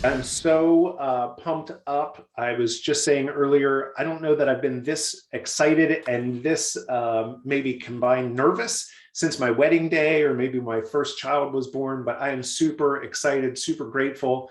I'm so pumped up. I was just saying earlier, I don't know that I've been this excited and this maybe combined nervous since my wedding day or maybe my first child was born, but I am super excited, super grateful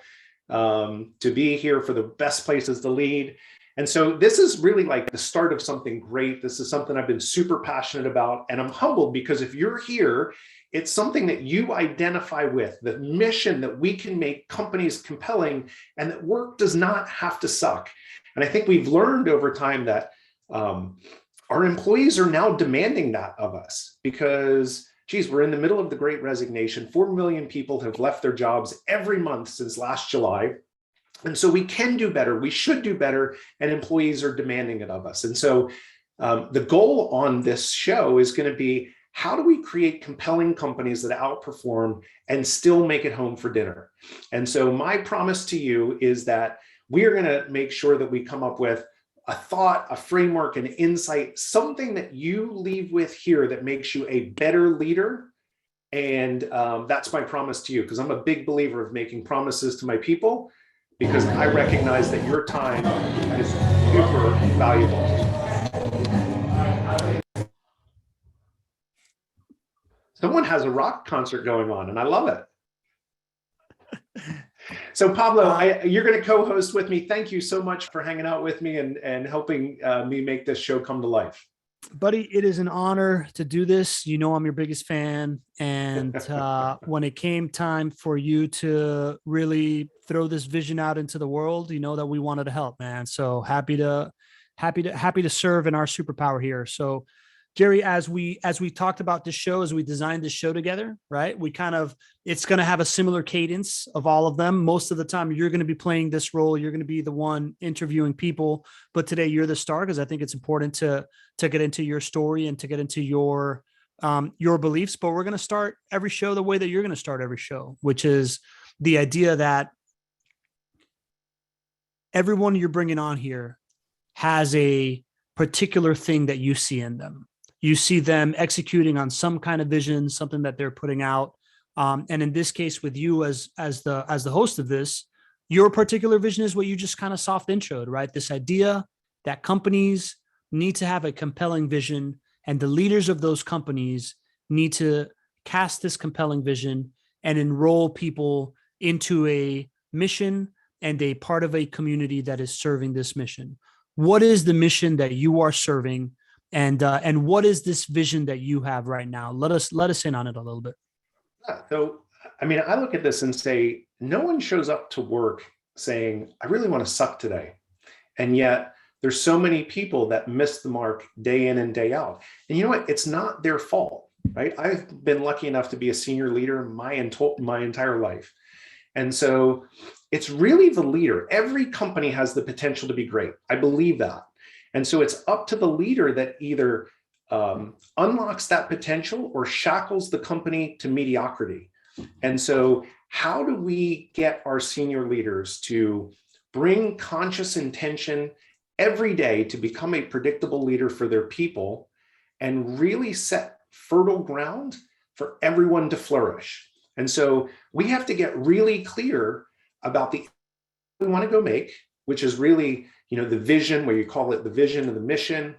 to be here for the best places to lead. And so this is really like the start of something great. This is something I've been super passionate about. And I'm humbled because if you're here, it's something that you identify with, the mission that we can make companies compelling and that work does not have to suck. And I think we've learned over time that our employees are now demanding that of us because, geez, we're in the middle of the Great Resignation. 4 million people have left their jobs every month since last July. And so we can do better, we should do better, and employees are demanding it of us. And so the goal on this show is going to be, how do we create compelling companies that outperform and still make it home for dinner? And so my promise to you is that we are going to make sure that we come up with a thought, a framework, an insight, something that you leave with here that makes you a better leader. And that's my promise to you, because I'm a big believer of making promises to my people, because I recognize that your time is super valuable. Someone has a rock concert going on, and I love it. So Pablo, you're going to co-host with me. Thank you so much for hanging out with me and helping me make this show come to life. Buddy, it is an honor to do this. You know, I'm your biggest fan. And when it came time for you to really throw this vision out into the world, you know that we wanted to help, man. So happy to serve in our superpower here. So Jerry, as we talked about this show, as we designed this show together, right? It's going to have a similar cadence of all of them. Most of the time you're going to be playing this role. You're going to be the one interviewing people, but today you're the star, because I think it's important to get into your story and to get into your beliefs. But we're going to start every show the way that you're going to start every show, which is the idea that everyone you're bringing on here has a particular thing that you see in them. You see them executing on some kind of vision, something that they're putting out. And in this case, with you as the host of this, your particular vision is what you just kind of soft introed, right? This idea that companies need to have a compelling vision, and the leaders of those companies need to cast this compelling vision and enroll people into a mission and a part of a community that is serving this mission. What is the mission that you are serving? And what is this vision that you have right now? Let us in on it a little bit. So, I mean, I look at this and say, no one shows up to work saying, I really want to suck today. And yet there's so many people that miss the mark day in and day out. And you know what? It's not their fault, right? I've been lucky enough to be a senior leader my entire life. And so it's really the leader. Every company has the potential to be great. I believe that. And so it's up to the leader that either unlocks that potential or shackles the company to mediocrity. And so how do we get our senior leaders to bring conscious intention every day to become a predictable leader for their people and really set fertile ground for everyone to flourish? And so we have to get really clear about the we want to go make, which is really, the vision, where you call it the vision and the mission.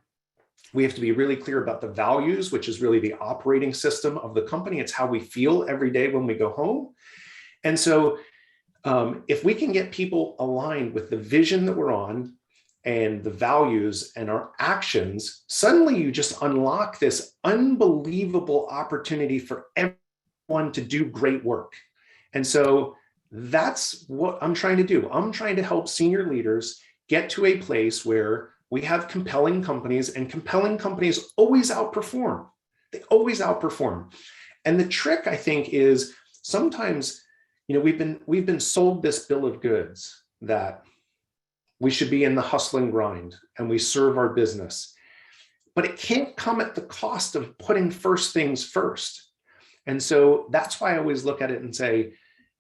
We have to be really clear about the values, which is really the operating system of the company. It's how we feel every day when we go home. And so if we can get people aligned with the vision that we're on and the values and our actions, suddenly you just unlock this unbelievable opportunity for everyone to do great work. And so that's what I'm trying to do. I'm trying to help senior leaders get to a place where we have compelling companies, and compelling companies always outperform. They always outperform. And the trick, I think, is sometimes, we've been sold this bill of goods that we should be in the hustle and grind and we serve our business, but it can't come at the cost of putting first things first. And so that's why I always look at it and say,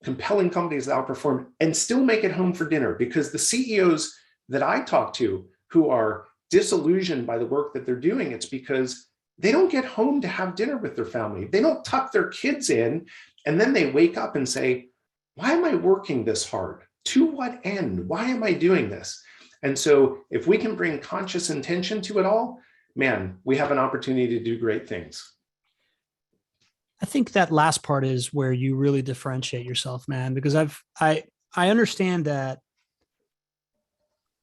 compelling companies that outperform and still make it home for dinner, because the CEOs that I talk to who are disillusioned by the work that they're doing, it's because they don't get home to have dinner with their family. They don't tuck their kids in, and then they wake up and say, why am I working this hard? To what end? Why am I doing this? And so if we can bring conscious intention to it all, man, we have an opportunity to do great things. I think that last part is where you really differentiate yourself, man, because I understand that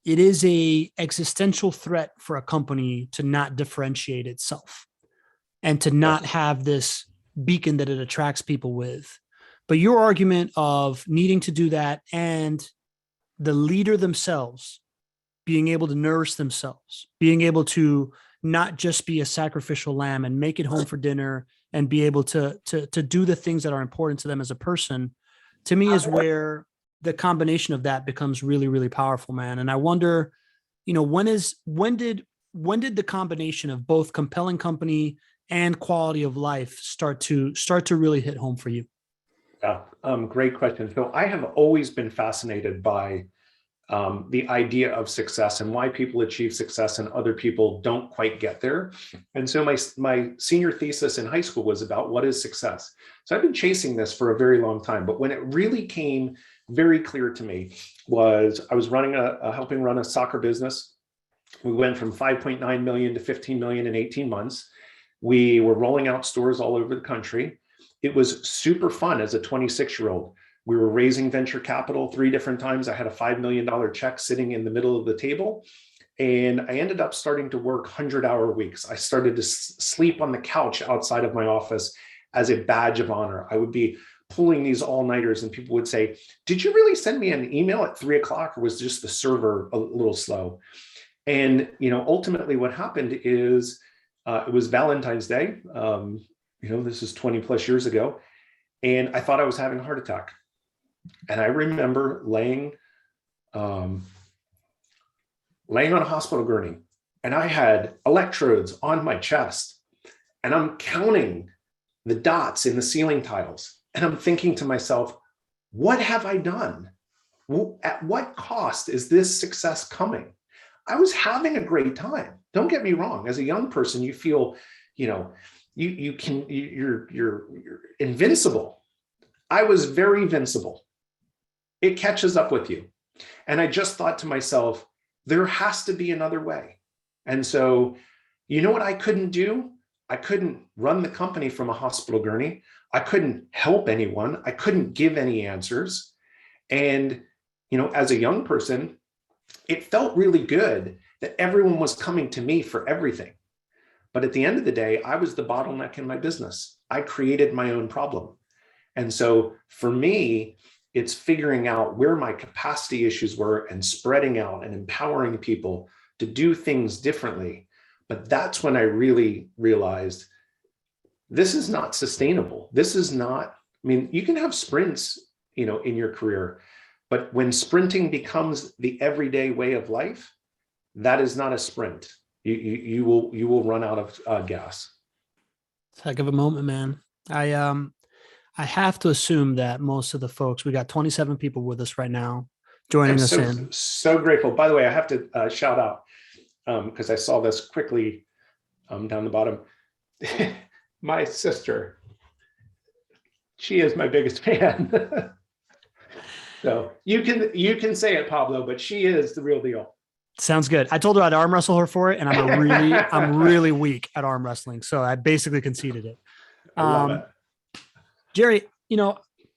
it is a existential threat for a company to not differentiate itself and to not Yes. have this beacon that it attracts people with. But your argument of needing to do that and the leader themselves being able to nourish themselves, being able to not just be a sacrificial lamb and make it home for dinner and be able to do the things that are important to them as a person, to me is where the combination of that becomes really, really powerful, man. And I wonder, when did the combination of both compelling company and quality of life start to really hit home for you? Yeah, great question. So I have always been fascinated by the idea of success and why people achieve success and other people don't quite get there. And so my senior thesis in high school was about what is success. So I've been chasing this for a very long time, but when it really came very clear to me was I was helping run a soccer business. We went from 5.9 million to 15 million in 18 months. We were rolling out stores all over the country. It was super fun as a 26-year-old. We were raising venture capital 3 different times. I had a $5 million check sitting in the middle of the table. And I ended up starting to work 100-hour weeks. I started to sleep on the couch outside of my office as a badge of honor. I would be pulling these all-nighters and people would say, did you really send me an email at 3 o'clock or was just the server a little slow? And ultimately what happened is it was Valentine's Day. This is 20 plus years ago. And I thought I was having a heart attack. And I remember laying on a hospital gurney, and I had electrodes on my chest, and I'm counting the dots in the ceiling tiles. And I'm thinking to myself, what have I done? At what cost is this success coming? I was having a great time. Don't get me wrong. As a young person, you feel, you're invincible. I was very invincible. It catches up with you. And I just thought to myself, there has to be another way. And so, you know what I couldn't do? I couldn't run the company from a hospital gurney. I couldn't help anyone. I couldn't give any answers. And, as a young person, it felt really good that everyone was coming to me for everything. But at the end of the day, I was the bottleneck in my business. I created my own problem. And so for me, it's figuring out where my capacity issues were and spreading out and empowering people to do things differently. But that's when I really realized this is not sustainable. This is not, you can have sprints, in your career, but when sprinting becomes the everyday way of life, that is not a sprint. You will run out of gas. It's a heck of a moment, man. I have to assume that most of the folks, we got 27 people with us right now joining I'm us in. so grateful. By the way, I have to shout out because I saw this quickly down the bottom. My sister, she is my biggest fan. So you can say it, Pablo, but she is the real deal. Sounds good. I told her I'd arm wrestle her for it, and I'm really weak at arm wrestling, so I basically conceded it. I love it. Jerry,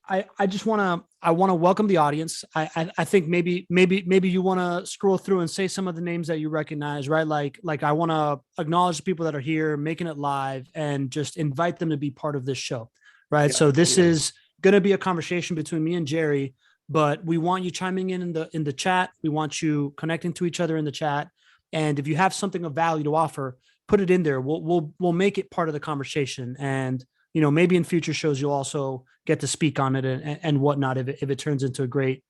I just want to welcome the audience. I think maybe you want to scroll through and say some of the names that you recognize, right? Like I want to acknowledge the people that are here, making it live, and just invite them to be part of this show, right? Yeah, so this is going to be a conversation between me and Jerry, but we want you chiming in the chat. We want you connecting to each other in the chat, and if you have something of value to offer, put it in there. We'll make it part of the conversation, and maybe in future shows, you'll also get to speak on it and whatnot if it turns into a great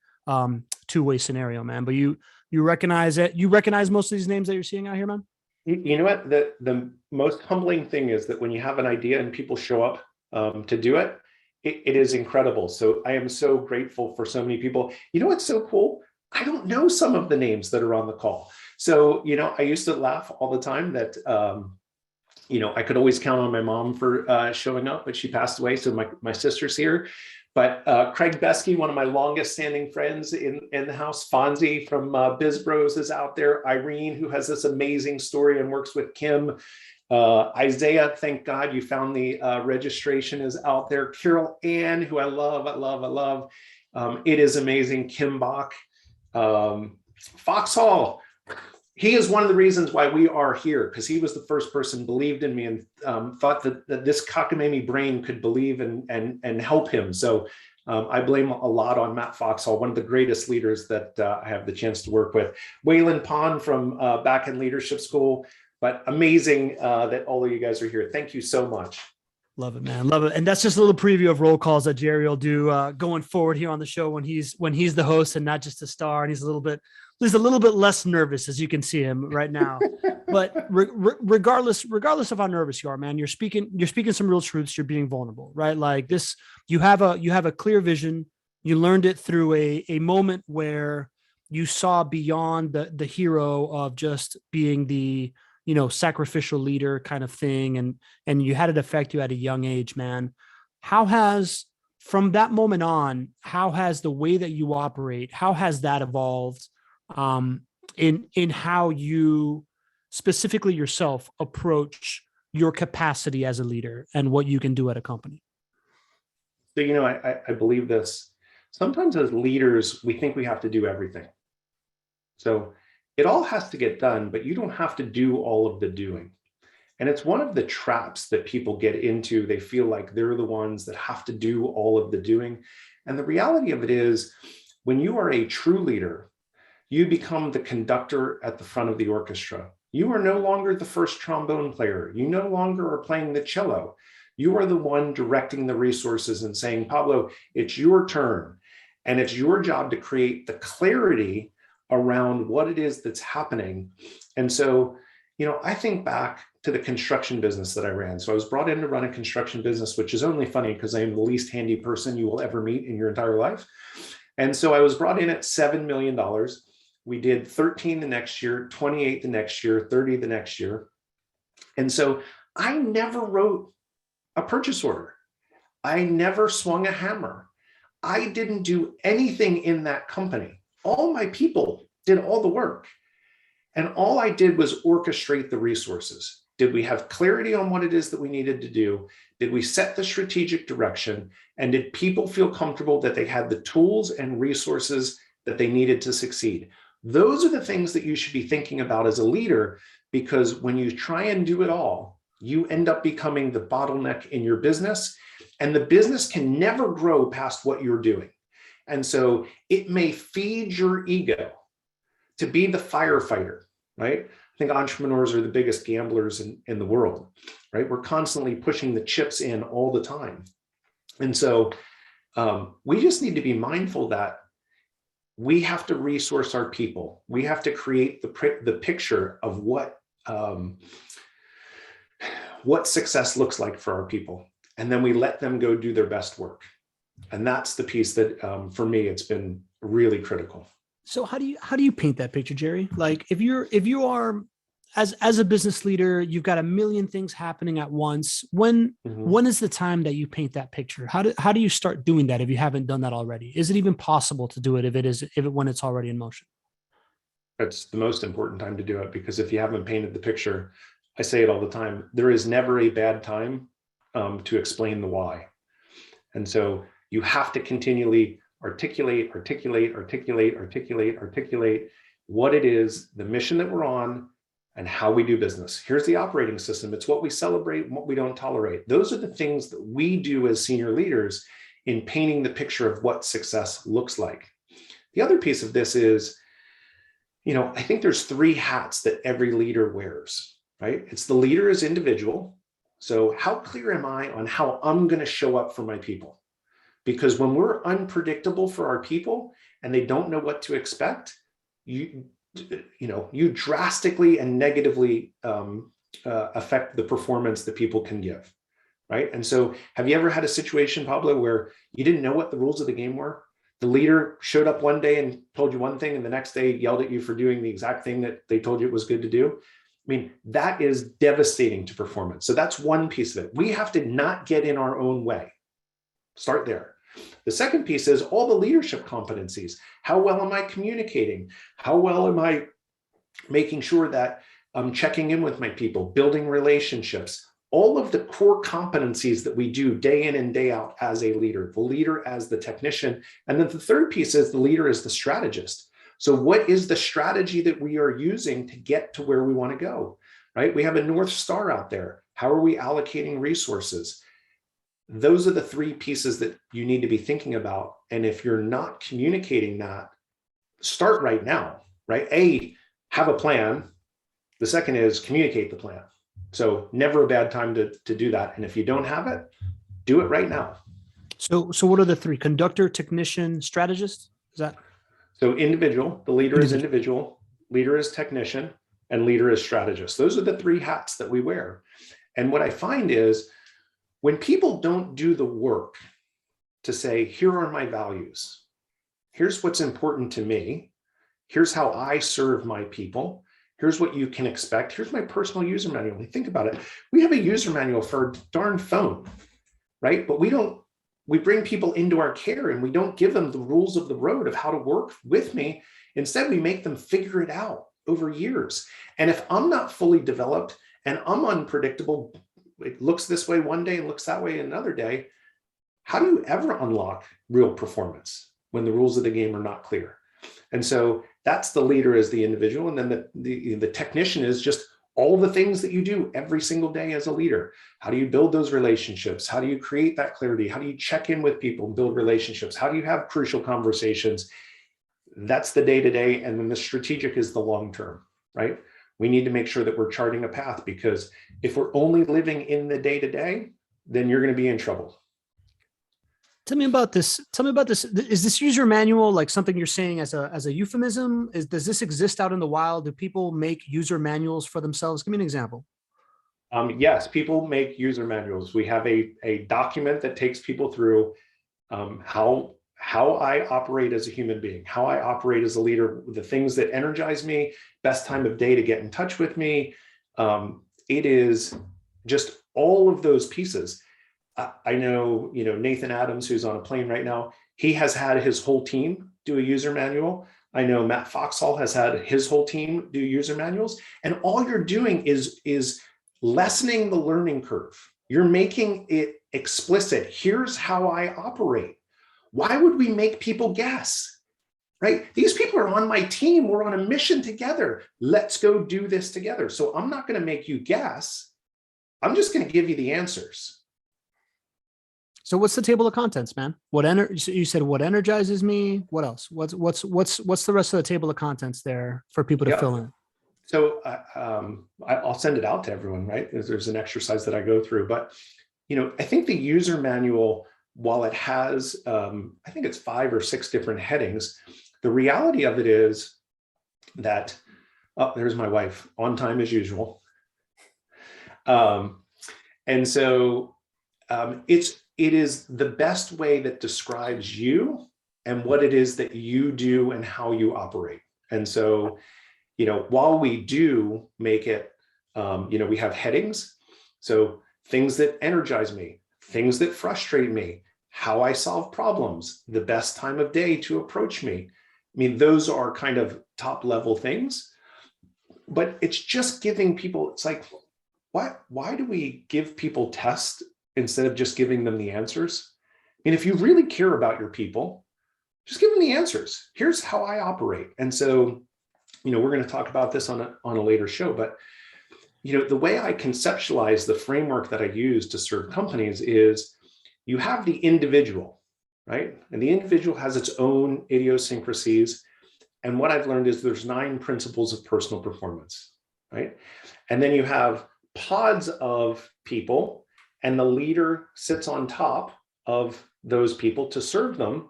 two-way scenario, man. But you recognize it. You recognize most of these names that you're seeing out here, man? You know what? The most humbling thing is that when you have an idea and people show up to do it, it is incredible. So I am so grateful for so many people. You know what's so cool? I don't know some of the names that are on the call. So, I used to laugh all the time that I could always count on my mom for showing up, but she passed away. So my sister's here. But Craig Beskey, one of my longest standing friends in the house, Fonzie from Biz Bros is out there. Irene, who has this amazing story and works with Kim. Isaiah, thank God you found the registration, is out there. Carol Ann, who I love. It is amazing. Kim Bach. Foxhall, he is one of the reasons why we are here, because he was the first person who believed in me and thought that this cockamamie brain could believe and help him. So I blame a lot on Matt Foxhall, one of the greatest leaders that I have the chance to work with. Waylon Pond from back in leadership school, but amazing that all of you guys are here. Thank you so much. Love it, man. Love it. And that's just a little preview of roll calls that Jerry will do going forward here on the show when he's the host and not just a star. And he's a little bit less nervous, as you can see him right now. But regardless of how nervous you are, man, you're speaking some real truths. You're being vulnerable, right? Like this, you have a clear vision. You learned it through a moment where you saw beyond the hero of just being the, sacrificial leader kind of thing. And you had it affect you at a young age, man. From that moment on, how has the way that you operate, how has that evolved in how you specifically yourself approach your capacity as a leader and what you can do at a company? So, I believe this. Sometimes as leaders, we think we have to do everything. So it all has to get done, but you don't have to do all of the doing. And it's one of the traps that people get into. They feel like they're the ones that have to do all of the doing. And the reality of it is, when you are a true leader, you become the conductor at the front of the orchestra. You are no longer the first trombone player. You no longer are playing the cello. You are the one directing the resources and saying, Pablo, it's your turn. And it's your job to create the clarity around what it is that's happening. And so, I think back to the construction business that I ran. So I was brought in to run a construction business, which is only funny because I am the least handy person you will ever meet in your entire life. And so I was brought in at $7 million. We did 13 the next year, 28 the next year, 30 the next year. And so I never wrote a purchase order. I never swung a hammer. I didn't do anything in that company. All my people did all the work. And all I did was orchestrate the resources. Did we have clarity on what it is that we needed to do? Did we set the strategic direction? And did people feel comfortable that they had the tools and resources that they needed to succeed? Those are the things that you should be thinking about as a leader, because when you try and do it all, you end up becoming the bottleneck in your business, and the business can never grow past what you're doing. And so it may feed your ego to be the firefighter, right? I think entrepreneurs are the biggest gamblers in the world, right? We're constantly pushing the chips in all the time. And so we just need to be mindful that we have to resource our people. We have to create the picture of what success looks like for our people. And then we let them go do their best work. And that's the piece that for me, it's been really critical. So how do you paint that picture, Jerry? Like if you are as a business leader, you've got a million things happening at once. When is the time that you paint that picture? How do you start doing that if you haven't done that already? Is it even possible to do it when it's already in motion? It's the most important time to do it, because if you haven't painted the picture, I say it all the time, there is never a bad time to explain the why. And so you have to continually articulate what it is, the mission that we're on, and how we do business. Here's the operating system. It's what we celebrate and what we don't tolerate. Those are the things that we do as senior leaders in painting the picture of what success looks like. The other piece of this is, I think there's 3 hats that every leader wears, right? It's the leader as individual. So how clear am I on how I'm going to show up for my people? Because when we're unpredictable for our people and they don't know what to expect, you drastically and negatively affect the performance that people can give, right? And so have you ever had a situation, Pablo, where you didn't know what the rules of the game were? The leader showed up one day and told you one thing, and the next day yelled at you for doing the exact thing that they told you it was good to do. I mean, that is devastating to performance. So that's one piece of it. We have to not get in our own way. Start there. The second piece is all the leadership competencies. How well am I communicating? How well am I making sure that I'm checking in with my people, building relationships, all of the core competencies that we do day in and day out as a leader, the leader as the technician. And then the third piece is the leader as the strategist. So what is the strategy that we are using to get to where we want to go, right? We have a North Star out there. How are we allocating resources? Those are the three pieces that you need to be thinking about. And if you're not communicating that, start right now, right? A, have a plan. The second is communicate the plan. So never a bad time to do that. And if you don't have it, do it right now. So what are the three? Conductor, technician, strategist? Is that? So individual, the leader is individual, leader is technician, and leader is strategist. Those are the three hats that we wear. And what I find is when people don't do the work to say, here are my values, here's what's important to me, here's how I serve my people, here's what you can expect, here's my personal user manual. When you think about it, we have a user manual for a darn phone, right? But we bring people into our care and we don't give them the rules of the road of how to work with me. Instead, we make them figure it out over years. And if I'm not fully developed and I'm unpredictable, it looks this way one day and looks that way another day, how do you ever unlock real performance when the rules of the game are not clear? And so that's the leader as the individual. And then the technician is just all the things that you do every single day as a leader. How do you build those relationships? How do you create that clarity? How do you check in with people and build relationships? How do you have crucial conversations? That's the day-to-day. And then the strategic is the long-term, right? We need to make sure that we're charting a path, because if we're only living in the day-to-day, then you're going to be in trouble. Tell me about this. Is this user manual like something you're saying as a euphemism? Does this exist out in the wild? Do people make user manuals for themselves? Give me an example. Yes, people make user manuals. We have a document that takes people through how I operate as a human being, how I operate as a leader, the things that energize me, best time of day to get in touch with me. It is just all of those pieces. I know, Nathan Adams, who's on a plane right now, he has had his whole team do a user manual. I know Matt Foxhall has had his whole team do user manuals. And all you're doing is lessening the learning curve. You're making it explicit. Here's how I operate. Why would we make people guess, right? These people are on my team. We're on a mission together. Let's go do this together. So I'm not going to make you guess. I'm just going to give you the answers. So what's the table of contents, man? You said what energizes me? What else? What's the rest of the table of contents there for people to fill in? So I'll send it out to everyone, right? There's an exercise that I go through, but I think the user manual, while it has, I think it's 5 or 6 different headings, the reality of it is that, there's my wife, on time as usual. And so it is the best way that describes you and what it is that you do and how you operate. And so, while we do make it, we have headings. So things that energize me, things that frustrate me, how I solve problems, the best time of day to approach me. I mean, those are kind of top level things, but it's just giving people, it's like, why do we give people tests instead of just giving them the answers? I mean, if you really care about your people, just give them the answers. Here's how I operate. And so, we're going to talk about this on a later show, but, the way I conceptualize the framework that I use to serve companies is you have the individual, right? And the individual has its own idiosyncrasies. And what I've learned is there's 9 principles of personal performance, right? And then you have pods of people, and the leader sits on top of those people to serve them.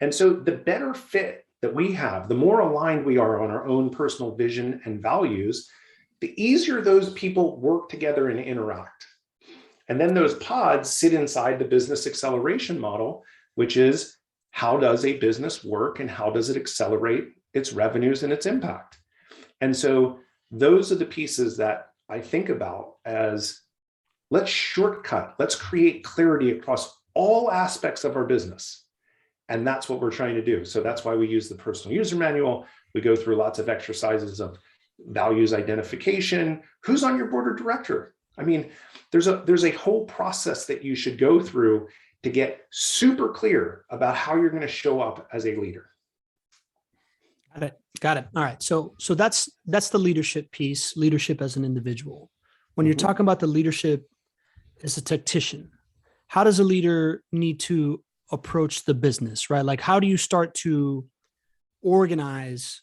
And so the better fit that we have, the more aligned we are on our own personal vision and values, the easier those people work together and interact. And then those pods sit inside the business acceleration model, which is how does a business work and how does it accelerate its revenues and its impact? And so those are the pieces that I think about as let's shortcut, let's create clarity across all aspects of our business. And that's what we're trying to do. So that's why we use the personal user manual. We go through lots of exercises of values identification. Who's on your board of director? I mean, there's a whole process that you should go through to get super clear about how you're going to show up as a leader. Got it. All right. So that's the leadership piece, leadership as an individual. When you're talking about the leadership as a tactician, how does a leader need to approach the business, right? Like, how do you start to organize?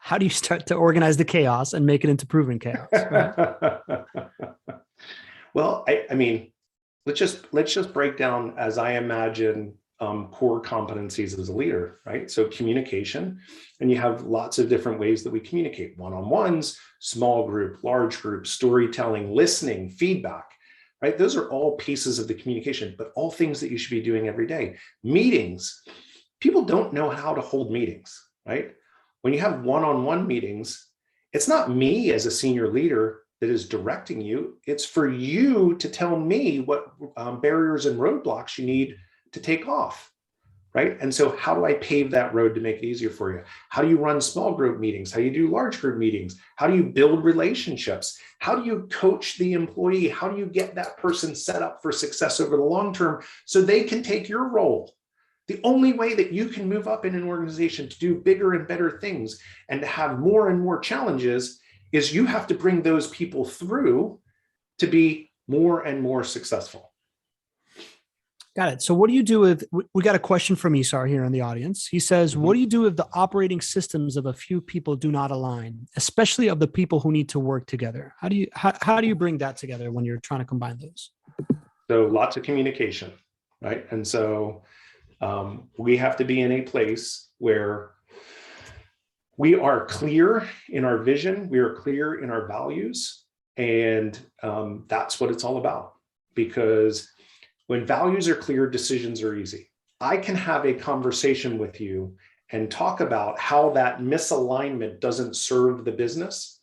How do you start to organize the chaos and make it into proven chaos? Right? Well, I mean, let's just break down as I imagine core competencies as a leader, right? So communication, and you have lots of different ways that we communicate: one-on-ones, small group, large group, storytelling, listening, feedback, right? Those are all pieces of the communication, but all things that you should be doing every day. Meetings, people don't know how to hold meetings, right? When you have one-on-one meetings, it's not me as a senior leader that is directing you. It's for you to tell me what barriers and roadblocks you need to take off, right? And so how do I pave that road to make it easier for you? How do you run small group meetings? How do you do large group meetings? How do you build relationships? How do you coach the employee? How do you get that person set up for success over the long term so they can take your role? The only way that you can move up in an organization to do bigger and better things and to have more and more challenges is you have to bring those people through to be more and more successful. Got it. So what do you do with, we got a question from Isar here in the audience. He says, what do you do if the operating systems of a few people do not align, especially of the people who need to work together? How do you bring that together when you're trying to combine those? So lots of communication, right? And so we have to be in a place where we are clear in our vision, we are clear in our values, and that's what it's all about. Because when values are clear, decisions are easy. I can have a conversation with you and talk about how that misalignment doesn't serve the business.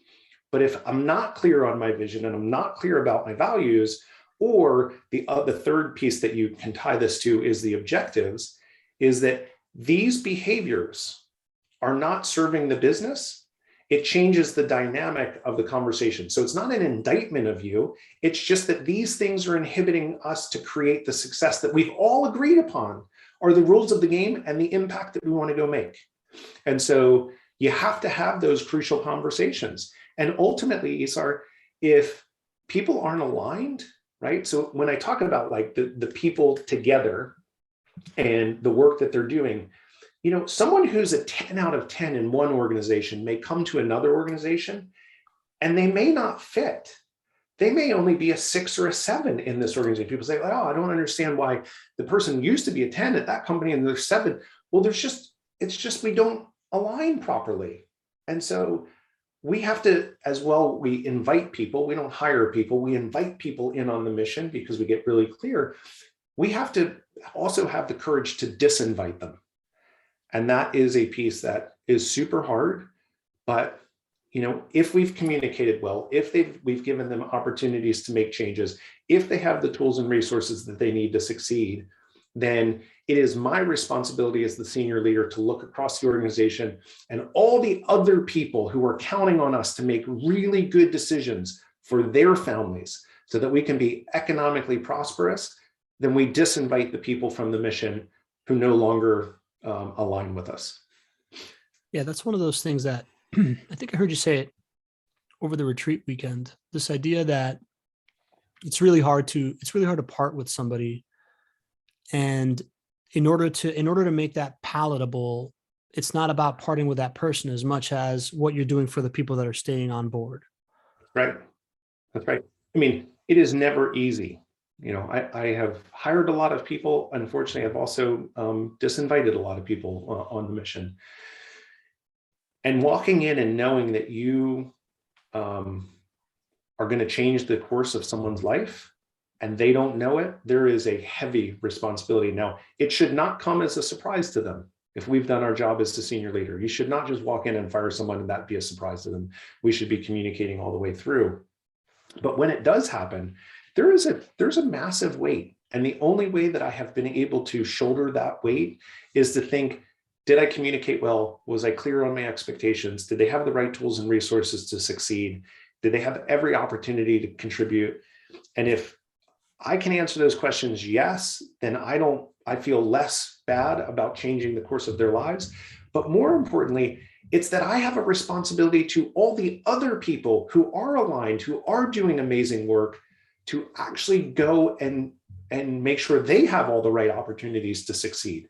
But if I'm not clear on my vision and I'm not clear about my values, or the third piece that you can tie this to is the objectives, is that these behaviors are not serving the business, it changes the dynamic of the conversation. So it's not an indictment of you. It's just that these things are inhibiting us to create the success that we've all agreed upon are the rules of the game and the impact that we want to go make. And so you have to have those crucial conversations. And ultimately, Isar, if people aren't aligned, right? So when I talk about like the people together and the work that they're doing, you know, someone who's a 10 out of 10 in one organization may come to another organization and they may not fit. They may only be a 6 or a 7 in this organization. People say, oh, I don't understand why the person used to be a 10 at that company and they're 7. Well, it's just we don't align properly. And so we have to, as well, we invite people, we don't hire people, we invite people in on the mission because we get really clear. We have to also have the courage to disinvite them. And that is a piece that is super hard, but you know, if we've communicated well, if we've given them opportunities to make changes, if they have the tools and resources that they need to succeed, then it is my responsibility as the senior leader to look across the organization and all the other people who are counting on us to make really good decisions for their families so that we can be economically prosperous. Then we disinvite the people from the mission who no longer align with us. Yeah, that's one of those things that I think I heard you say it over the retreat weekend. This idea that it's really hard to part with somebody, and in order to make that palatable, it's not about parting with that person as much as what you're doing for the people that are staying on board. Right. That's right. I mean, it is never easy. You know, I have hired a lot of people. Unfortunately, I've also disinvited a lot of people on the mission. And walking in and knowing that you are going to change the course of someone's life and they don't know it, there is a heavy responsibility. Now, it should not come as a surprise to them. If we've done our job as the senior leader, you should not just walk in and fire someone and that be a surprise to them. We should be communicating all the way through. But when it does happen, there's a massive weight. And the only way that I have been able to shoulder that weight is to think, did I communicate well? Was I clear on my expectations? Did they have the right tools and resources to succeed? Did they have every opportunity to contribute? And if I can answer those questions, yes, then I feel less bad about changing the course of their lives. But more importantly, it's that I have a responsibility to all the other people who are aligned, who are doing amazing work, to actually go and make sure they have all the right opportunities to succeed.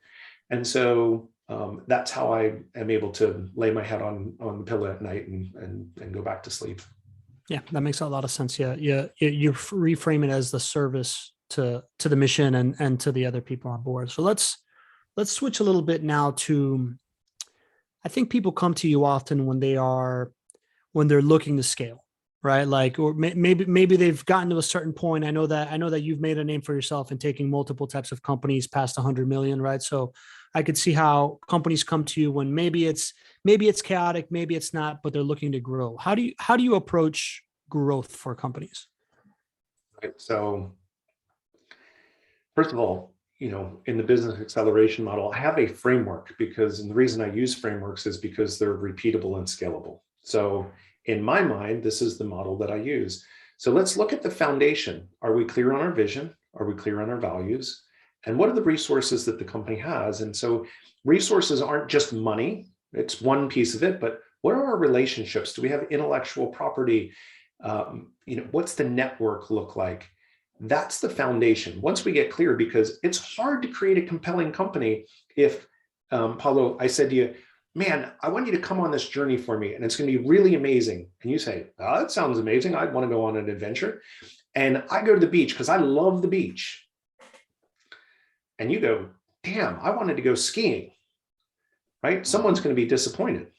And so that's how I am able to lay my head on the pillow at night and go back to sleep. Yeah, that makes a lot of sense. Yeah, you reframe it as the service to the mission and to the other people on board. So let's switch a little bit now to, I think people come to you often when they're looking to scale, right? Like, or maybe they've gotten to a certain point. I know that you've made a name for yourself in taking multiple types of companies past 100 million, right? So I could see how companies come to you when maybe it's chaotic, maybe it's not, but they're looking to grow. How do you approach growth for companies? Right. So first of all, in the business acceleration model, I have a framework and the reason I use frameworks is because they're repeatable and scalable. So in my mind, this is the model that I use. So let's look at the foundation. Are we clear on our vision? Are we clear on our values? And what are the resources that the company has? And so resources aren't just money. It's one piece of it, but what are our relationships? Do we have intellectual property? What's the network look like? That's the foundation. Once we get clear, because it's hard to create a compelling company if, Paulo, I said to you, man, I want you to come on this journey for me, and it's going to be really amazing. And you say, oh, that sounds amazing. I'd want to go on an adventure. And I go to the beach because I love the beach. And you go, damn, I wanted to go skiing, right? Someone's going to be disappointed.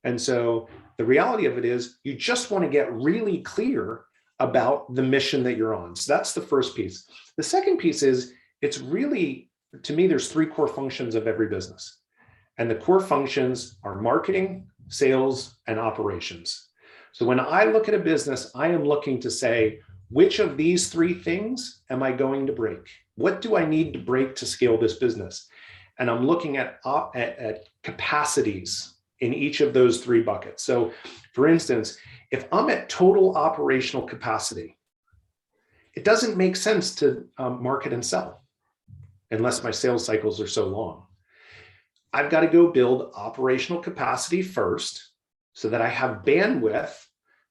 And so the reality of it is you just want to get really clear about the mission that you're on. So that's the first piece. The second piece is it's really, to me, there's three core functions of every business. And the core functions are marketing, sales, and operations. So when I look at a business, I am looking to say, which of these three things am I going to break? What do I need to break to scale this business? And I'm looking at capacities in each of those three buckets. So for instance, if I'm at total operational capacity, it doesn't make sense to market and sell unless my sales cycles are so long. I've got to go build operational capacity first so that I have bandwidth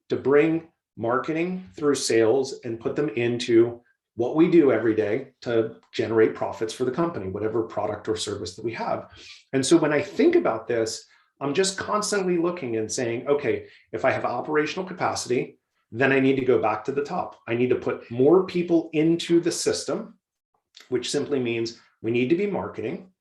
to bring marketing through sales and put them into what we do every day to generate profits for the company, whatever product or service that we have. And so when I think about this, I'm just constantly looking and saying, okay, if I have operational capacity, then I need to go back to the top. I need to put more people into the system, which simply means we need to be marketing,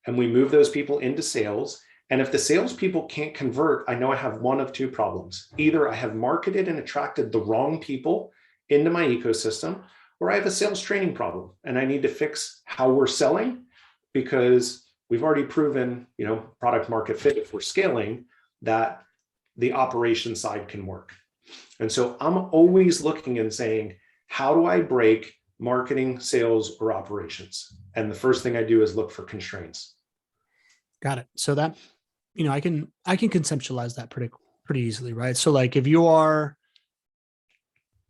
and we move those people into sales. And if the salespeople can't convert, I know I have one of two problems. Either I have marketed and attracted the wrong people into my ecosystem, or I have a sales training problem and I need to fix how we're selling, because we've already proven, product market fit if we're scaling, that the operation side can work. And so I'm always looking and saying, how do I break marketing, sales, or operations? And the first thing I do is look for constraints. Got it. So that, I can conceptualize that pretty easily, right? So like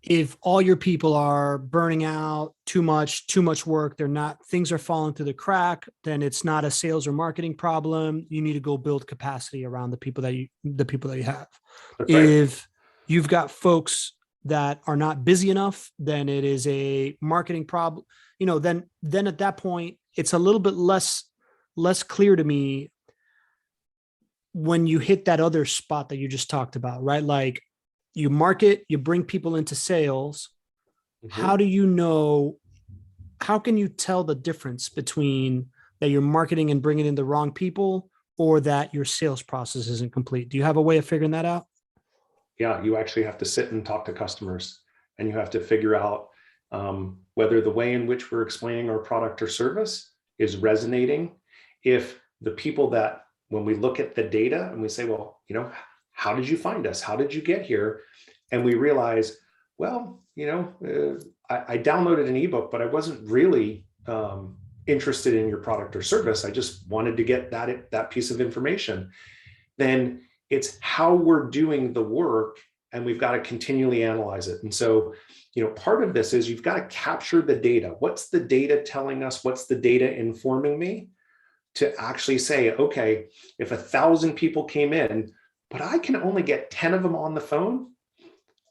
if all your people are burning out too much work, things are falling through the crack, then it's not a sales or marketing problem. You need to go build capacity around the people that you have. That's right. If you've got folks that are not busy enough, then it is a marketing problem. Then at that point, it's a little bit less clear to me when you hit that other spot that you just talked about, right? Like, you market, you bring people into sales. Mm-hmm. How can you tell the difference between that you're marketing and bringing in the wrong people, or that your sales process isn't complete? Do you have a way of figuring that out? Yeah, you actually have to sit and talk to customers, and you have to figure out whether the way in which we're explaining our product or service is resonating. If the people that, when we look at the data and we say, well, how did you find us? How did you get here? And we realize, Well, I downloaded an ebook, but I wasn't really interested in your product or service. I just wanted to get that piece of information. Then it's how we're doing the work, and we've got to continually analyze it. And so, part of this is you've got to capture the data. What's the data telling us? What's the data informing me to actually say, okay, if 1,000 people came in, but I can only get 10 of them on the phone,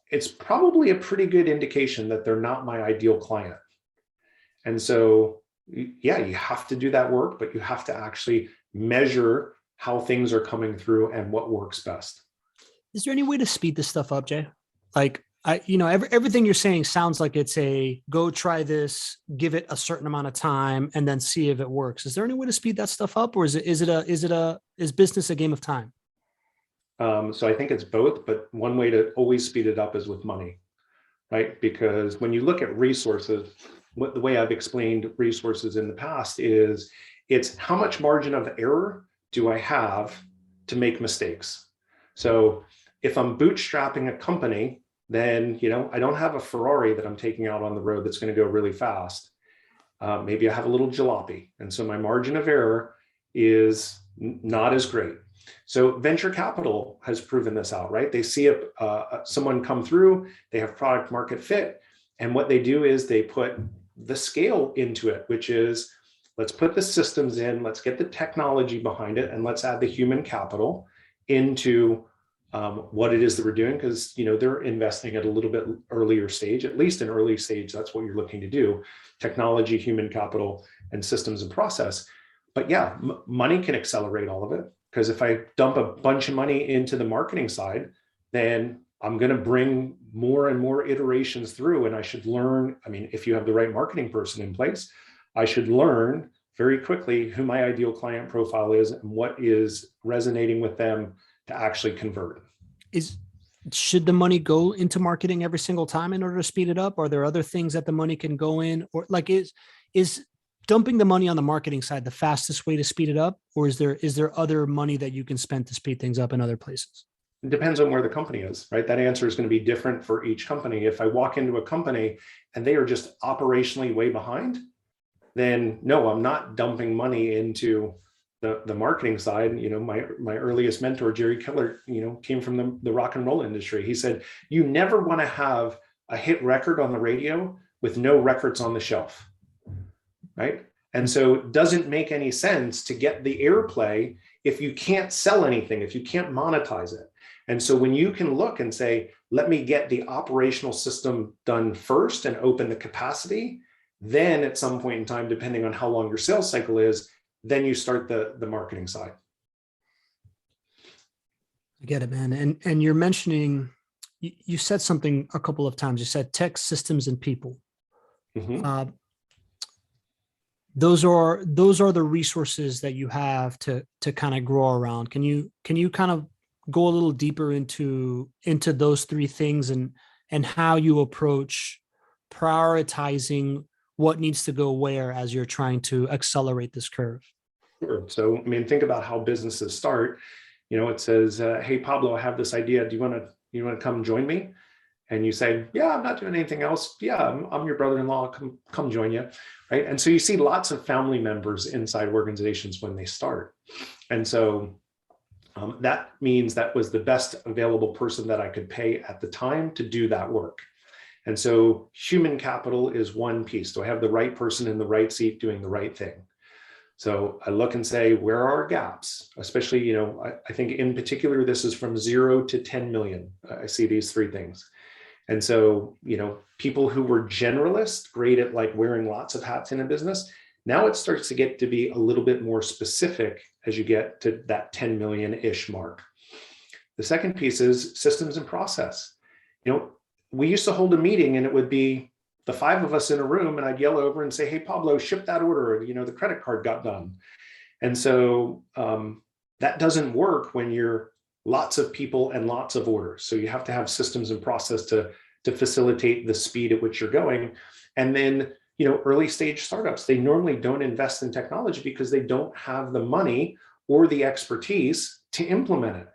it's probably a pretty good indication that they're not my ideal client. And so, yeah, you have to do that work, but you have to actually measure how things are coming through and what works best. Is there any way to speed this stuff up, Jay? Like, everything you're saying sounds like it's a go try this, give it a certain amount of time, and then see if it works. Is there any way to speed that stuff up, or is business a game of time? So I think it's both, but one way to always speed it up is with money, right? Because when you look at resources, the way I've explained resources in the past is it's how much margin of error do I have to make mistakes? So if I'm bootstrapping a company, then I don't have a Ferrari that I'm taking out on the road that's going to go really fast. Maybe I have a little jalopy, and so my margin of error is not as great. So venture capital has proven this out, right? They see someone come through, they have product market fit, and what they do is they put the scale into it, which is let's put the systems in, let's get the technology behind it, and let's add the human capital into what it is that we're doing, because they're investing at a little bit earlier stage, at least an early stage. That's what you're looking to do: technology, human capital, and systems and process. But yeah, money can accelerate all of it, because if I dump a bunch of money into the marketing side, then I'm going to bring more and more iterations through, and I should learn. I mean, if you have the right marketing person in place, I should learn very quickly who my ideal client profile is and what is resonating with them to actually convert. Should the money go into marketing every single time in order to speed it up? Are there other things that the money can go in, or like is dumping the money on the marketing side the fastest way to speed it up, or is there other money that you can spend to speed things up in other places? It depends on where the company is, right? That answer is going to be different for each company. If I walk into a company and they are just operationally way behind, then no, I'm not dumping money into the marketing side. My earliest mentor, Jerry Keller, came from the rock and roll industry. He said, you never want to have a hit record on the radio with no records on the shelf, right? And so it doesn't make any sense to get the airplay if you can't sell anything, if you can't monetize it. And so when you can look and say, let me get the operational system done first and open the capacity, then at some point in time, depending on how long your sales cycle is, then you start the marketing side. I get it, man. And you're mentioning, you said something a couple of times. You said tech, systems, and people. Mm-hmm. Those are the resources that you have to kind of grow around. Can you kind of go a little deeper into those three things and how you approach prioritizing what needs to go where as you're trying to accelerate this curve? Sure. So, I mean, think about how businesses start. It says, "Hey, Pablo, I have this idea. Do you want to come join me?" And you say, "Yeah, I'm not doing anything else. Yeah, I'm your brother-in-law. Come join you." Right. And so you see lots of family members inside organizations when they start. And so that means that was the best available person that I could pay at the time to do that work. And so human capital is one piece. Do I have the right person in the right seat doing the right thing? So I look and say, where are our gaps? Especially, I think in particular, this is from 0 to 10 million. I see these three things. And so, people who were generalists, great at like wearing lots of hats in a business, now it starts to get to be a little bit more specific as you get to that 10 million-ish mark. The second piece is systems and process. We used to hold a meeting and it would be the five of us in a room, and I'd yell over and say, "Hey, Pablo, ship that order. The credit card got done." And so that doesn't work when you're lots of people and lots of orders. So you have to have systems and process to facilitate the speed at which you're going. And then, early stage startups, they normally don't invest in technology because they don't have the money or the expertise to implement it.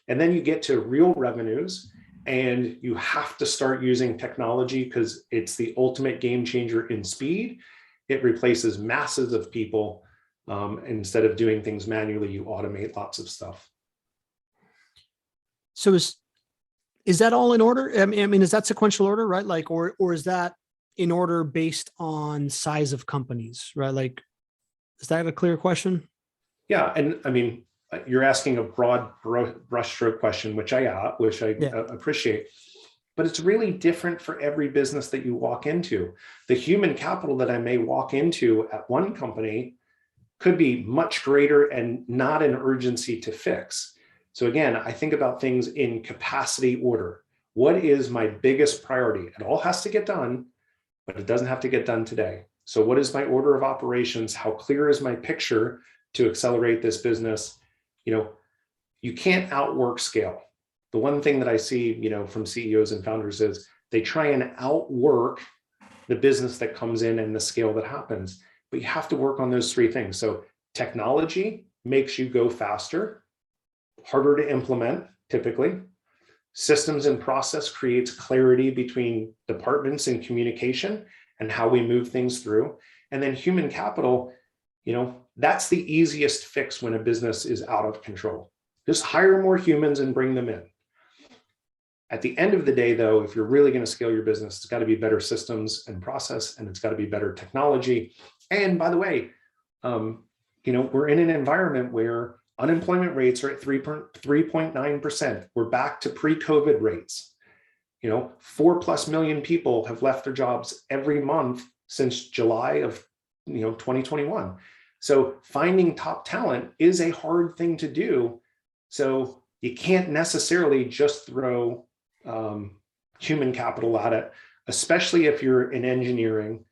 And then you get to real revenues, And you have to start using technology because it's the ultimate game changer in speed. It replaces masses of people. Instead of doing things manually, you automate lots of stuff. So is that all in order? I mean, is that sequential order, right? Like, or is that in order based on size of companies, right? Like, is that a clear question? Yeah, and I mean, you're asking a broad brushstroke question, which I Yeah. appreciate, but it's really different for every business that you walk into. The human capital that I may walk into at one company could be much greater and not an urgency to fix. So again, I think about things in capacity order. What is my biggest priority? It all has to get done, but it doesn't have to get done today. So what is my order of operations? How clear is my picture to accelerate this business? You know, you can't outwork scale. The one thing that I see, from CEOs and founders is they try and outwork the business that comes in and the scale that happens. But you have to work on those three things. So technology makes you go faster, harder to implement typically. Systems and process creates clarity between departments and communication and how we move things through. And then human capital, that's the easiest fix when a business is out of control. Just hire more humans and bring them in. At the end of the day, though, if you're really going to scale your business, it's got to be better systems and process, and it's got to be better technology. And by the way, we're in an environment where unemployment rates are at 3.9%. We're back to pre-COVID rates. 4+ million people have left their jobs every month since July of 2021. So finding top talent is a hard thing to do. So you can't necessarily just throw human capital at it, especially if you're in engineering,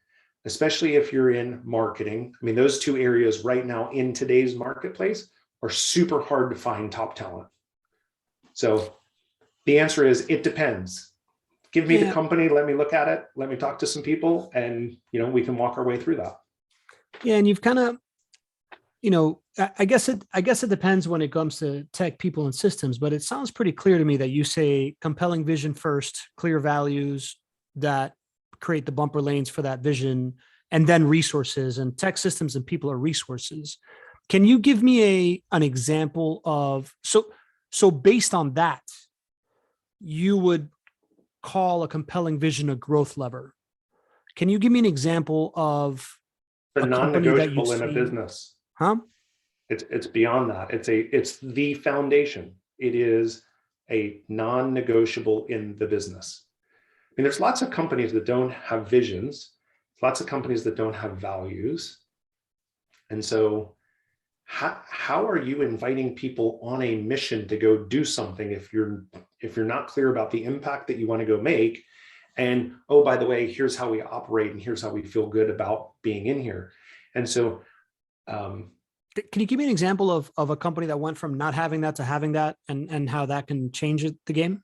especially if you're in marketing. I mean, those two areas right now in today's marketplace are super hard to find top talent. So the answer is, it depends. Give me the company, let me look at it, let me talk to some people, and we can walk our way through that. Yeah, and you've kind of, I guess it depends when it comes to tech, people, and systems, but it sounds pretty clear to me that you say compelling vision first, clear values that create the bumper lanes for that vision, and then resources, and tech, systems, and people are resources. Can you give me an example of, so based on that, you would call a compelling vision a growth lever? Can you give me an example of The a company that you've non-negotiable in a seen? business? Huh? It's beyond that. It's the foundation. It is a non-negotiable in the business. I mean, there's lots of companies that don't have visions, lots of companies that don't have values. And so how are you inviting people on a mission to go do something if you're not clear about the impact that you want to go make? And, oh, by the way, here's how we operate and here's how we feel good about being in here. And so can you give me an example of a company that went from not having that to having that, and how that can change the game?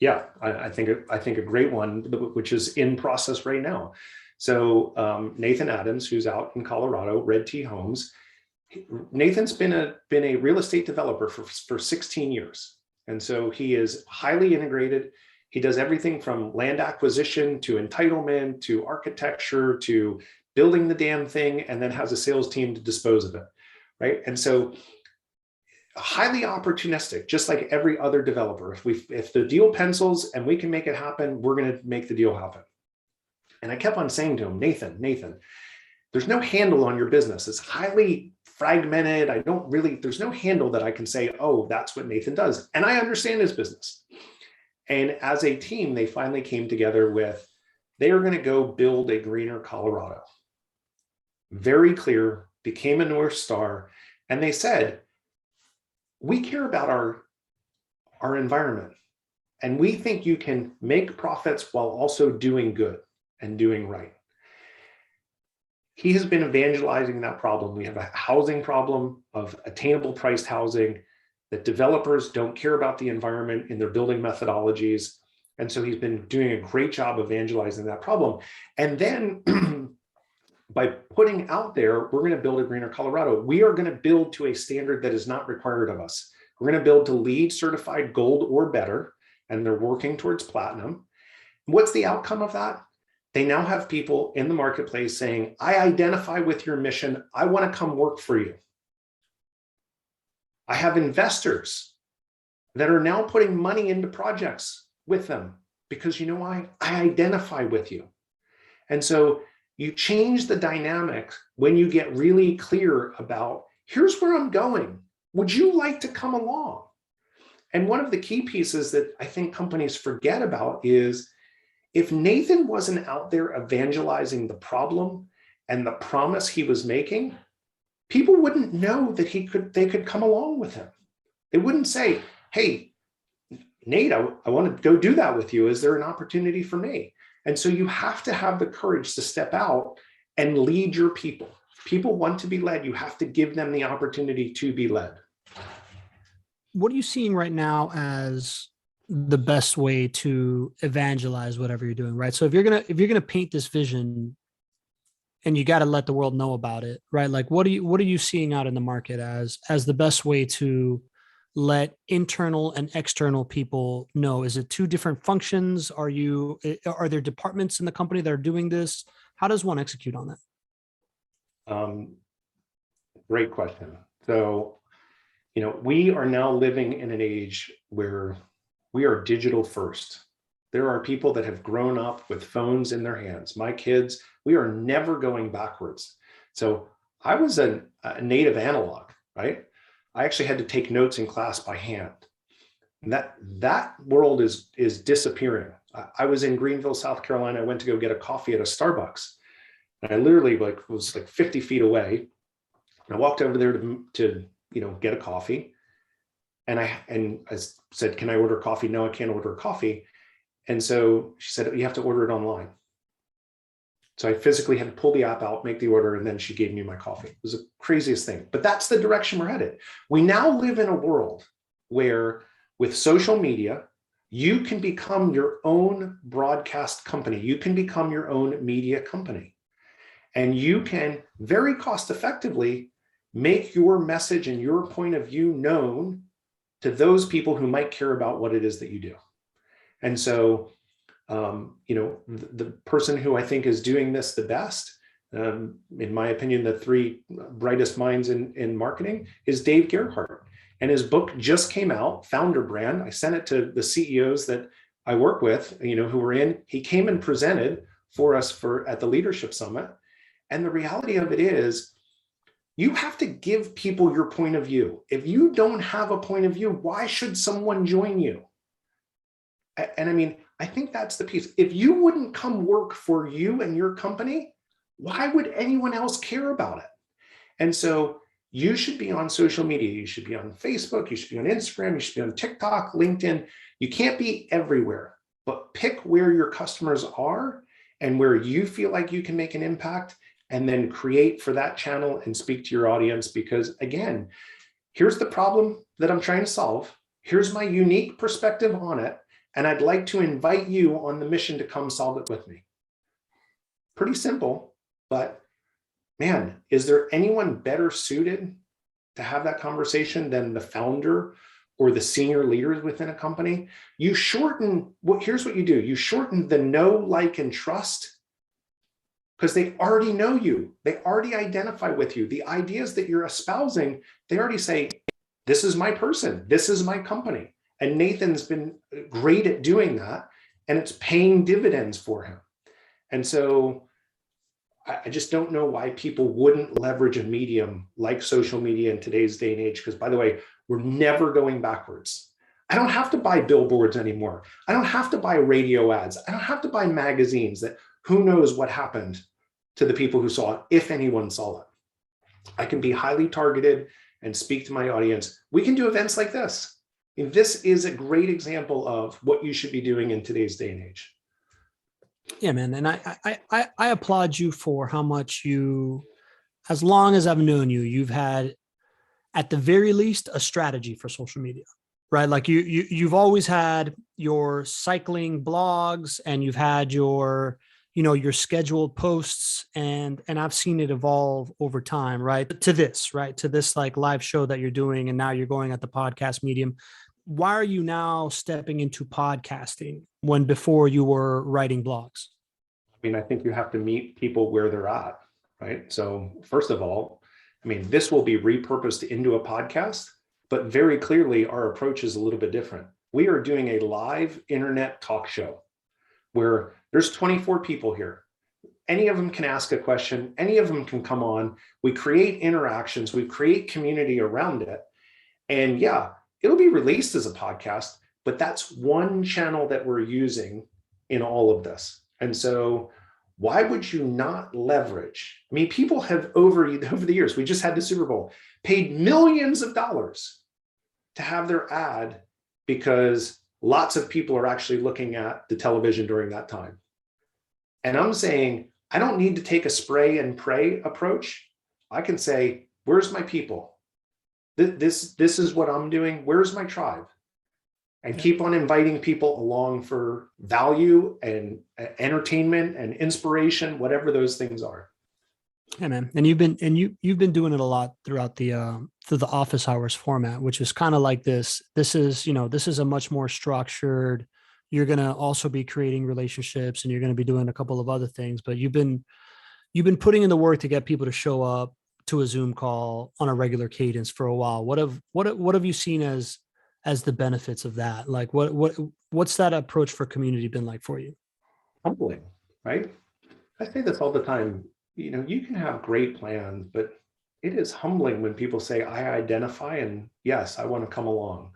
Yeah, I think a great one, which is in process right now. So Nathan Adams, who's out in Colorado, Red Tea Homes. Nathan's been a real estate developer for 16 years. And so he is highly integrated. He does everything from land acquisition to entitlement to architecture to building the damn thing, and then has a sales team to dispose of it, right? And so highly opportunistic, just like every other developer. If the deal pencils and we can make it happen, we're going to make the deal happen. And I kept on saying to him, Nathan, there's no handle on your business. It's highly fragmented. There's no handle that I can say, oh, that's what Nathan does. And I understand his business. And as a team, they finally came together with, they are going to go build a greener Colorado. Very clear, became a North Star. And they said, we care about our environment. And we think you can make profits while also doing good and doing right. He has been evangelizing that problem. We have a housing problem of attainable priced housing, that developers don't care about the environment in their building methodologies. And so he's been doing a great job evangelizing that problem. And then by putting out there, we're going to build a greener Colorado. We are going to build to a standard that is not required of us. We're going to build to LEED certified gold or better. and they're working towards platinum. What's the outcome of that? They now have people in the marketplace saying, I identify with your mission. I want to come work for you. I have investors that are now putting money into projects with them because you know why? I identify with you. And so you change the dynamic when you get really clear about, here's where I'm going. Would you like to come along? And one of the key pieces that I think companies forget about is if Nathan wasn't out there evangelizing the problem and the promise he was making, people wouldn't know that they could come along with him. They wouldn't say, hey, Nate, I want to go do that with you. Is there an opportunity for me? And so you have to have the courage to step out and lead your people. If people want to be led, you have to give them the opportunity to be led. What are you seeing right now as the best way to evangelize whatever you're doing, right? So if you're gonna paint this vision and you got to let the world know about it, right? Like what are you seeing out in the market as the best way to let internal and external people know? Is it two different functions? Are there departments in the company that are doing this? How does one execute on that? Great question. So, we are now living in an age where we are digital first. There are people that have grown up with phones in their hands. My kids, we are never going backwards. So I was a native analog, right? I actually had to take notes in class by hand. And that world is disappearing. I was in Greenville, South Carolina. I went to go get a coffee at a Starbucks. And I literally was 50 feet away. And I walked over there to get a coffee. And I said, can I order coffee? No, I can't order coffee. And so she said, you have to order it online. So I physically had to pull the app out, make the order, and then she gave me my coffee. It was the craziest thing, but that's the direction we're headed. We now live in a world where with social media, you can become your own broadcast company. You can become your own media company. And you can very cost effectively make your message and your point of view known to those people who might care about what it is that you do. And so, the person who I think is doing this the best, in my opinion, the three brightest minds in marketing is Dave Gerhardt. And his book just came out, Founder Brand. I sent it to the CEOs that I work with, who were in. He came and presented for us at the Leadership Summit. And the reality of it is, you have to give people your point of view. If you don't have a point of view, why should someone join you? And I think that's the piece. If you wouldn't come work for you and your company, why would anyone else care about it? And so you should be on social media. You should be on Facebook. You should be on Instagram. You should be on TikTok, LinkedIn. You can't be everywhere, but pick where your customers are and where you feel like you can make an impact, and then create for that channel and speak to your audience. Because again, here's the problem that I'm trying to solve. Here's my unique perspective on it. And I'd like to invite you on the mission to come solve it with me. Pretty simple, but man, is there anyone better suited to have that conversation than the founder or the senior leaders within a company? Here's what you do. You shorten the know, like, and trust, because they already know you. They already identify with you. The ideas that you're espousing, they already say, this is my person. This is my company. And Nathan's been great at doing that, and it's paying dividends for him. And so I just don't know why people wouldn't leverage a medium like social media in today's day and age. Because by the way, we're never going backwards. I don't have to buy billboards anymore. I don't have to buy radio ads. I don't have to buy magazines that who knows what happened to the people who saw it, if anyone saw it. I can be highly targeted and speak to my audience. We can do events like this. And this is a great example of what you should be doing in today's day and age. Yeah, man. And I applaud you for how much as long as I've known you, you've had, at the very least, a strategy for social media, right? Like you've always had your cycling blogs, and you've had your scheduled posts, and I've seen it evolve over time, right? To this like live show that you're doing, and now you're going at the podcast medium. why are you now stepping into podcasting when before you were writing blogs? I mean, I think you have to meet people where they're at, right? So first of all, I mean, this will be repurposed into a podcast, but very clearly our approach is a little bit different. We are doing a live internet talk show where there's 24 people here. Any of them can ask a question. Any of them can come on. We create interactions. We create community around it. And yeah, it'll be released as a podcast, but that's one channel that we're using in all of this. And so why would you not leverage? I mean, people have over the years, we just had the Super Bowl, paid millions of dollars to have their ad because lots of people are actually looking at the television during that time. And I'm saying, I don't need to take a spray and pray approach. I can say, where's my people? This is what I'm doing. Where's my tribe? And keep on inviting people along for value and entertainment and inspiration, whatever those things are. Yeah, man. And you've been doing it a lot throughout through the office hours format, which is kind of like this. This is a much more structured. You're going to also be creating relationships and you're going to be doing a couple of other things, but you've been putting in the work to get people to show up to a Zoom call on a regular cadence for a while. What have you seen as the benefits of that? Like what's that approach for community been like for you? Humbling, right? I say this all the time. You can have great plans, but it is humbling when people say, I identify and yes, I want to come along.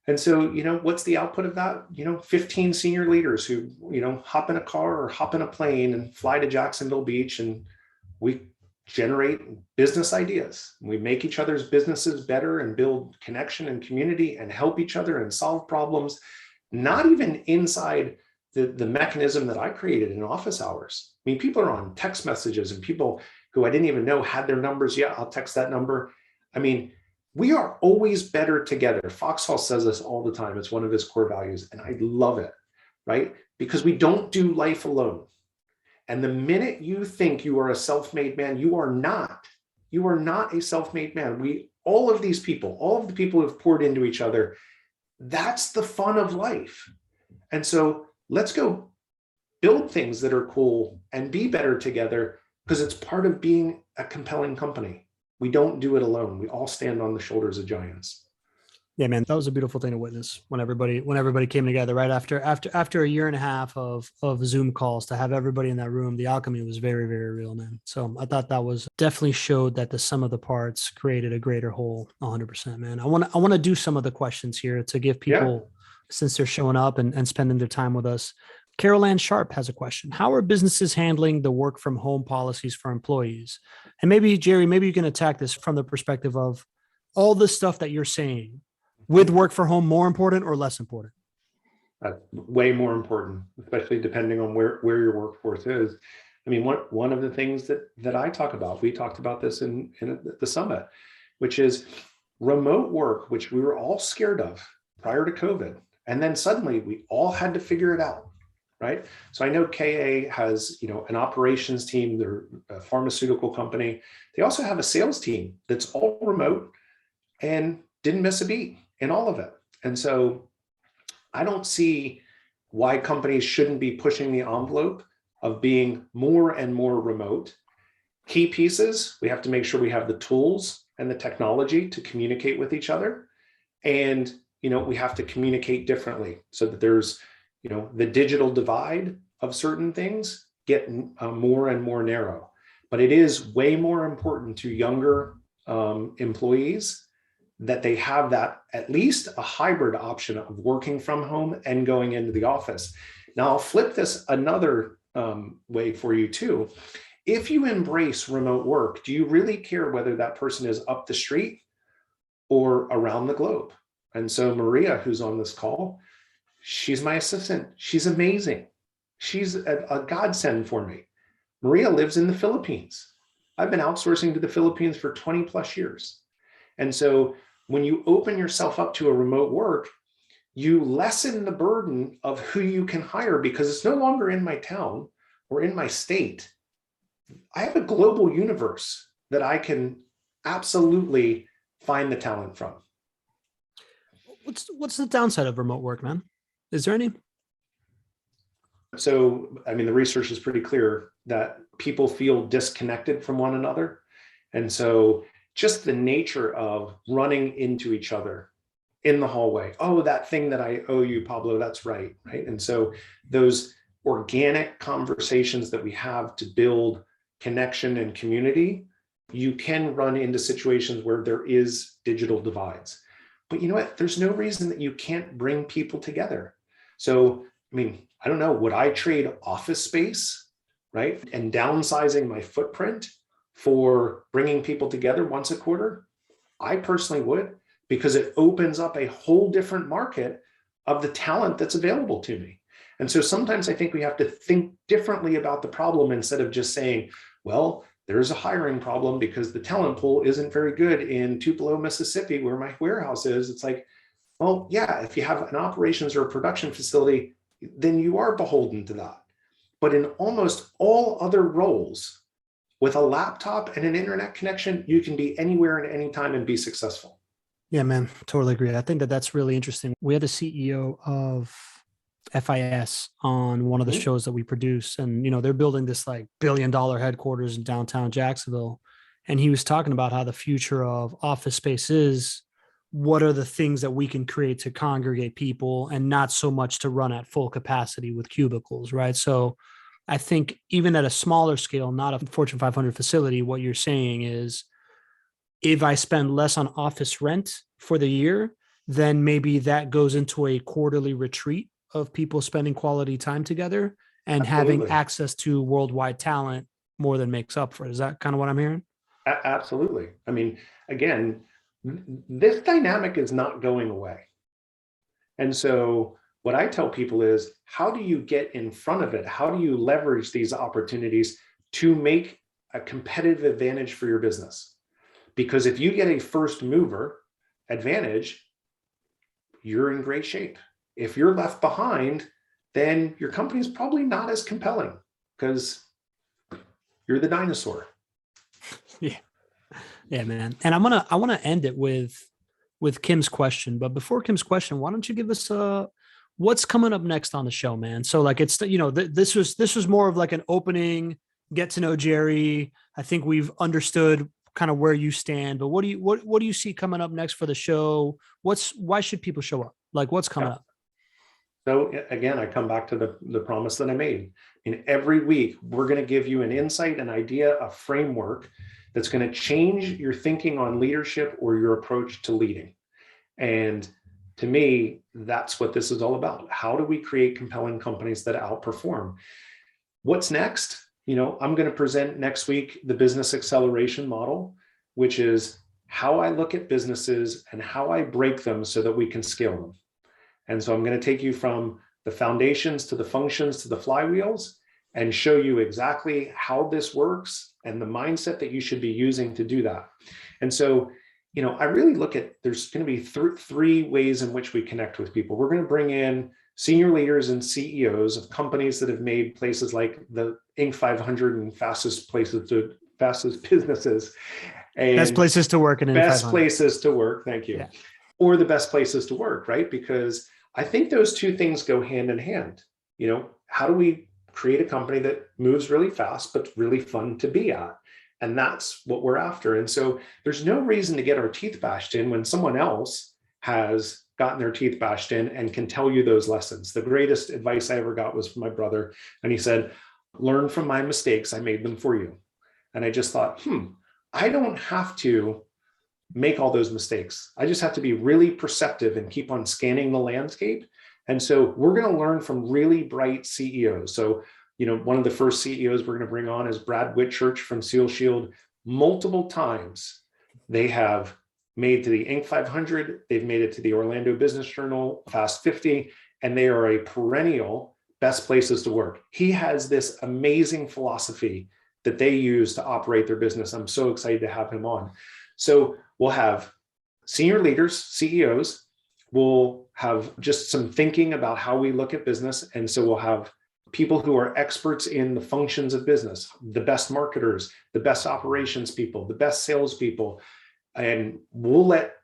And so, what's the output of that? 15 senior leaders who, hop in a car or hop in a plane and fly to Jacksonville Beach, and we generate business ideas. We make each other's businesses better and build connection and community and help each other and solve problems, not even inside the mechanism that I created in office hours. I mean, people are on text messages and people who I didn't even know had their numbers. Yeah, I'll text that number. I mean, we are always better together. Foxhall says this all the time. It's one of his core values, and I love it, right? Because we don't do life alone. And the minute you think you are a self-made man, you are not. You are not a self-made man. All of the people who have poured into each other, that's the fun of life. And so let's go build things that are cool and be better together because it's part of being a compelling company. We don't do it alone. We all stand on the shoulders of giants. Yeah, man, that was a beautiful thing to witness when everybody came together right after a year and a half of Zoom calls to have everybody in that room. The alchemy was very, very real, man. So I thought that was definitely showed that the sum of the parts created a greater whole 100%, man. I want to do some of the questions here to give people, since they're showing up and spending their time with us. Carol Ann Sharp has a question. How are businesses handling the work from home policies for employees? And maybe, Jerry, you can attack this from the perspective of all the stuff that you're saying. With work from home more important or less important? Way more important, especially depending on where your workforce is. I mean, one of the things that I talk about, we talked about this in the summit, which is remote work, which we were all scared of prior to COVID. And then suddenly we all had to figure it out. Right. So I know KA has, an operations team, they're a pharmaceutical company. They also have a sales team that's all remote and didn't miss a beat in all of it. And so I don't see why companies shouldn't be pushing the envelope of being more and more remote. Key pieces, we have to make sure we have the tools and the technology to communicate with each other. And, we have to communicate differently so that there's the digital divide of certain things get more and more narrow. But it is way more important to younger employees that they have that at least a hybrid option of working from home and going into the office. Now, I'll flip this another way for you too. If you embrace remote work, do you really care whether that person is up the street or around the globe? And so Maria, who's on this call, she's my assistant. She's amazing. She's a godsend for me. Maria lives in the Philippines. I've been outsourcing to the Philippines for 20 plus years. And so when you open yourself up to a remote work, you lessen the burden of who you can hire because it's no longer in my town or in my state. I have a global universe that I can absolutely find the talent from. What's the downside of remote work, man? Is there any? So, I mean, the research is pretty clear that people feel disconnected from one another. And so just the nature of running into each other in the hallway. Oh, that thing that I owe you, Pablo, that's right. Right. And so those organic conversations that we have to build connection and community, you can run into situations where there is digital divides. But you know what? There's no reason that you can't bring people together. So, I mean, I don't know, would I trade office space, right? And downsizing my footprint for bringing people together once a quarter? I personally would, because it opens up a whole different market of the talent that's available to me. And so sometimes I think we have to think differently about the problem instead of just saying, well, there's a hiring problem because the talent pool isn't very good in Tupelo, Mississippi, where my warehouse is. It's like, well, yeah, if you have an operations or a production facility, then you are beholden to that. But in almost all other roles, with a laptop and an internet connection, you can be anywhere and anytime and be successful. Yeah, man, totally agree. I think that that's really interesting. We had a CEO of FIS on one of the shows that we produce, and they're building this like $1 billion headquarters in downtown Jacksonville, and he was talking about how the future of office space is. What are the things that we can create to congregate people and not so much to run at full capacity with cubicles, right? So I think even at a smaller scale, not a Fortune 500 facility, what you're saying is if I spend less on office rent for the year, then maybe that goes into a quarterly retreat of people spending quality time together and Absolutely. having access to worldwide talent more than makes up for it. Is that kind of what I'm hearing? Absolutely. I mean, again, this dynamic is not going away. And so what I tell people is, how do you get in front of it? How do you leverage these opportunities to make a competitive advantage for your business? Because if you get a first mover advantage, you're in great shape. If you're left behind, then your company is probably not as compelling because you're the dinosaur. Yeah. Yeah, man. And I want to end it with Kim's question. But before Kim's question, why don't you give us what's coming up next on the show, man? So like it's this was more of like an opening, get to know Jerry. I think we've understood kind of where you stand, but what do you see coming up next for the show? Why should people show up? Like what's coming up? So again, I come back to the promise that I made. In every week, we're going to give you an insight, an idea, a framework that's going to change your thinking on leadership or your approach to leading. And to me, that's what this is all about. How do we create compelling companies that outperform? What's next? I'm going to present next week the business acceleration model, which is how I look at businesses and how I break them so that we can scale them. And so I'm going to take you from the foundations to the functions to the flywheels and show you exactly how this works and the mindset that you should be using to do that. And so, I really look at, there's going to be three ways in which we connect with people. We're going to bring in senior leaders and CEOs of companies that have made places like the Inc. 500 and fastest businesses. And Best places to work in best places to work. Thank you. Yeah. Or the best places to work, right? Because I think those two things go hand in hand. How do we create a company that moves really fast, but really fun to be at? And that's what we're after. And so there's no reason to get our teeth bashed in when someone else has gotten their teeth bashed in and can tell you those lessons. The greatest advice I ever got was from my brother. And he said, learn from my mistakes. I made them for you. And I just thought, I don't have to make all those mistakes. I just have to be really perceptive and keep on scanning the landscape. And so we're going to learn from really bright CEOs. So, one of the first CEOs we're going to bring on is Brad Whitchurch from Seal Shield. Multiple times they have made to the Inc. 500. They've made it to the Orlando Business Journal, Fast 50, and they are a perennial best places to work. He has this amazing philosophy that they use to operate their business. I'm so excited to have him on. So we'll have senior leaders, CEOs. We'll have just some thinking about how we look at business. And so we'll have people who are experts in the functions of business, the best marketers, the best operations people, the best salespeople, and we'll let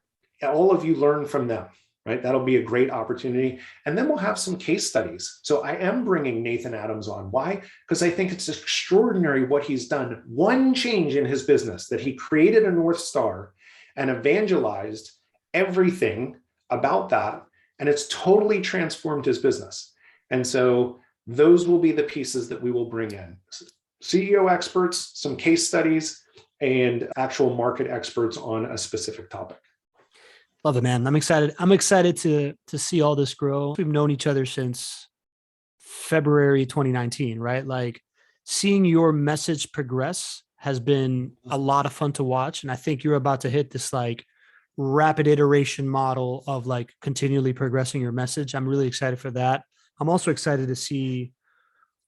all of you learn from them, right? That'll be a great opportunity. And then we'll have some case studies. So I am bringing Nathan Adams on. Why? Because I think it's extraordinary what he's done. One change in his business, that he created a North Star and evangelized everything about that. And it's totally transformed his business. And so those will be the pieces that we will bring in. CEO experts, some case studies, and actual market experts on a specific topic. Love it, man. I'm excited. I'm excited to see all this grow. We've known each other since February 2019, right? Like seeing your message progress has been a lot of fun to watch. And I think you're about to hit this like rapid iteration model of like continually progressing your message. I'm really excited for that. I'm also excited to see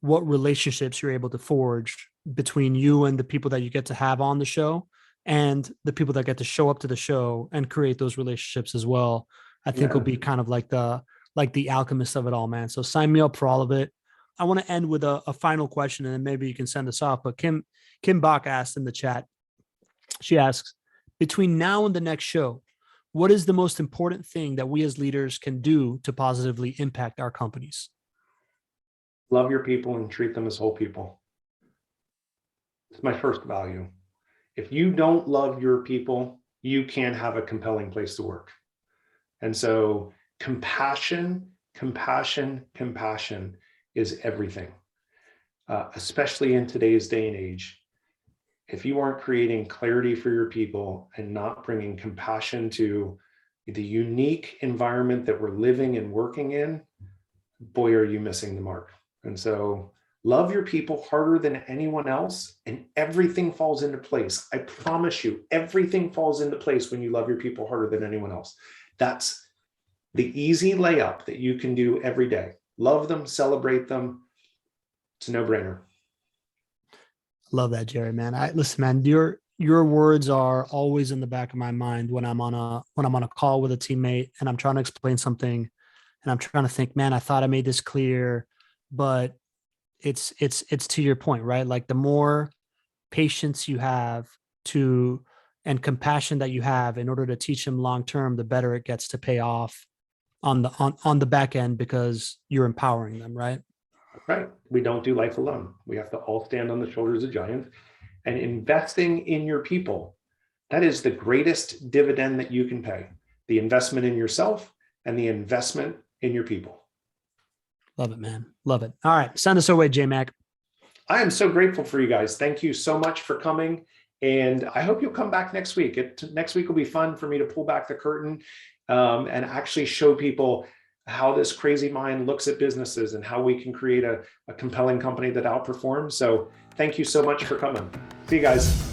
what relationships you're able to forge between you and the people that you get to have on the show, and the people that get to show up to the show and create those relationships as well. I think will be kind of like the alchemist of it all, man. So sign me up for all of it. I want to end with a final question, and then maybe you can send us off. But Kim Bach asked in the chat, she asks, between now and the next show, what is the most important thing that we as leaders can do to positively impact our companies? Love your people and treat them as whole people. It's my first value. If you don't love your people, you can't have a compelling place to work. And so compassion is everything, especially in today's day and age. If you aren't creating clarity for your people and not bringing compassion to the unique environment that we're living and working in, boy, are you missing the mark. And so love your people harder than anyone else, and everything falls into place. I promise you, everything falls into place when you love your people harder than anyone else. That's the easy layup that you can do every day. Love them, celebrate them. It's a no-brainer. Love that, Jerry, man. Listen, man, your words are always in the back of my mind when I'm on a call with a teammate and I'm trying to explain something and I'm trying to think, man, I thought I made this clear, but it's to your point, right? Like the more patience you have and compassion that you have in order to teach them long term, the better it gets to pay off on the back end, because you're empowering them, right? Right. We don't do life alone. We have to all stand on the shoulders of giants. And investing in your people, that is the greatest dividend that you can pay. The investment in yourself and the investment in your people. Love it, man. Love it. All right. Send us away, J-Mac. I am so grateful for you guys. Thank you so much for coming. And I hope you'll come back next week. Next week will be fun for me to pull back the curtain and actually show people how this crazy mind looks at businesses and how we can create a compelling company that outperforms. So thank you so much for coming. See you guys.